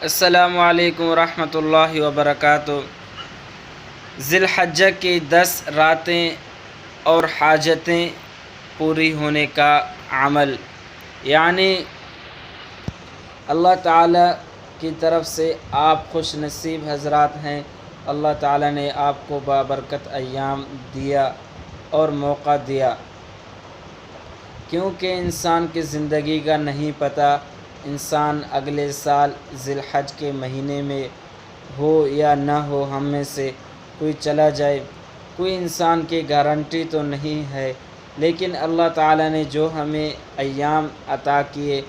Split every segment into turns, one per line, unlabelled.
السلام علیکم ورحمۃ اللہ وبرکاتہ۔ ذی الحجہ کی 10 راتیں اور حاجتیں پوری ہونے کا عمل، یعنی اللہ تعالیٰ کی طرف سے آپ خوش نصیب حضرات ہیں۔ اللہ تعالیٰ نے آپ کو بابرکت ایام دیا اور موقع دیا، کیونکہ انسان کی زندگی کا نہیں پتہ، انسان اگلے سال ذی الحج کے مہینے میں ہو یا نہ ہو، ہم میں سے کوئی چلا جائے، کوئی انسان کی گارنٹی تو نہیں ہے، لیکن اللہ تعالیٰ نے جو ہمیں ایام عطا کیے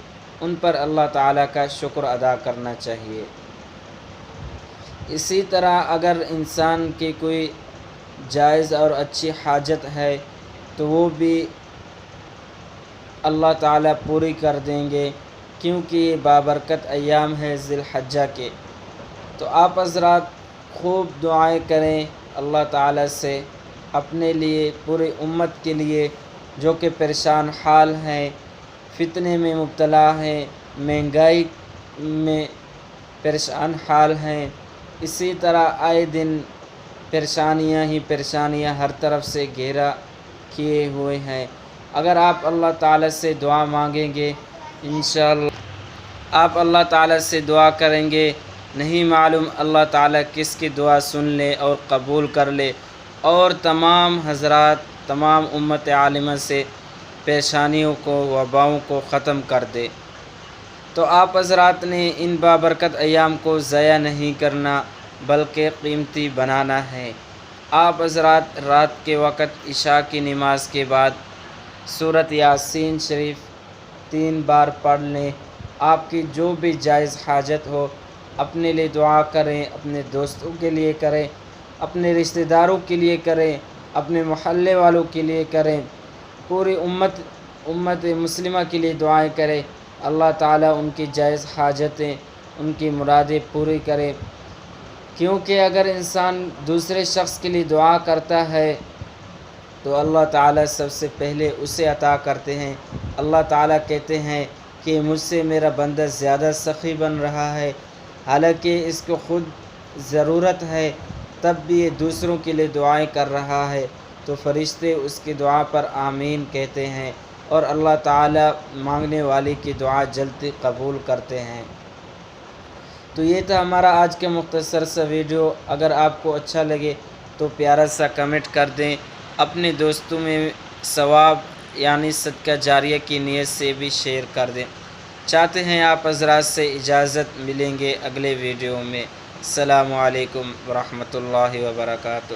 ان پر اللہ تعالیٰ کا شکر ادا کرنا چاہیے۔ اسی طرح اگر انسان کی کوئی جائز اور اچھی حاجت ہے تو وہ بھی اللہ تعالیٰ پوری کر دیں گے، کیونکہ یہ بابرکت ایام ہے ذی الحجہ کے۔ تو آپ حضرات خوب دعائیں کریں اللہ تعالیٰ سے اپنے لیے، پوری امت کے لیے جو کہ پریشان حال ہیں، فتنے میں مبتلا ہیں، مہنگائی میں پریشان حال ہیں، اسی طرح آئے دن پریشانیاں ہی پریشانیاں ہر طرف سے گھیرا کیے ہوئے ہیں۔ اگر آپ اللہ تعالیٰ سے دعا مانگیں گے، انشاءاللہ آپ اللہ تعالیٰ سے دعا کریں گے، نہیں معلوم اللہ تعالیٰ کس کی دعا سن لے اور قبول کر لے، اور تمام حضرات، تمام امت عالمہ سے پریشانیوں کو، وباؤں کو ختم کر دے۔ تو آپ حضرات نے ان بابرکت ایام کو ضائع نہیں کرنا بلکہ قیمتی بنانا ہے۔ آپ حضرات رات کے وقت عشاء کی نماز کے بعد سورۃ یاسین شریف 3 بار پڑھ لیں۔ آپ کی جو بھی جائز حاجت ہو اپنے لیے دعا کریں، اپنے دوستوں کے لیے کریں، اپنے رشتہ داروں کے لیے کریں، اپنے محلے والوں کے لیے کریں، پوری امت مسلمہ کے لیے دعائیں کریں۔ اللہ تعالیٰ ان کی جائز حاجتیں، ان کی مرادیں پوری کرے، کیونکہ اگر انسان دوسرے شخص کے لیے دعا کرتا ہے تو اللہ تعالیٰ سب سے پہلے اسے عطا کرتے ہیں۔ اللہ تعالیٰ کہتے ہیں کہ مجھ سے میرا بندہ زیادہ سخی بن رہا ہے، حالانکہ اس کو خود ضرورت ہے، تب بھی یہ دوسروں کے لیے دعائیں کر رہا ہے، تو فرشتے اس کی دعا پر آمین کہتے ہیں، اور اللہ تعالیٰ مانگنے والے کی دعا جلدی قبول کرتے ہیں۔ تو یہ تھا ہمارا آج کا مختصر سا ویڈیو۔ اگر آپ کو اچھا لگے تو پیارا سا کمنٹ کر دیں، اپنے دوستوں میں ثواب یعنی صدقہ جاریہ کی نیت سے بھی شیئر کر دیں۔ چاہتے ہیں آپ حضرات سے اجازت، ملیں گے اگلے ویڈیو میں۔ السلام علیکم ورحمۃ اللہ وبرکاتہ۔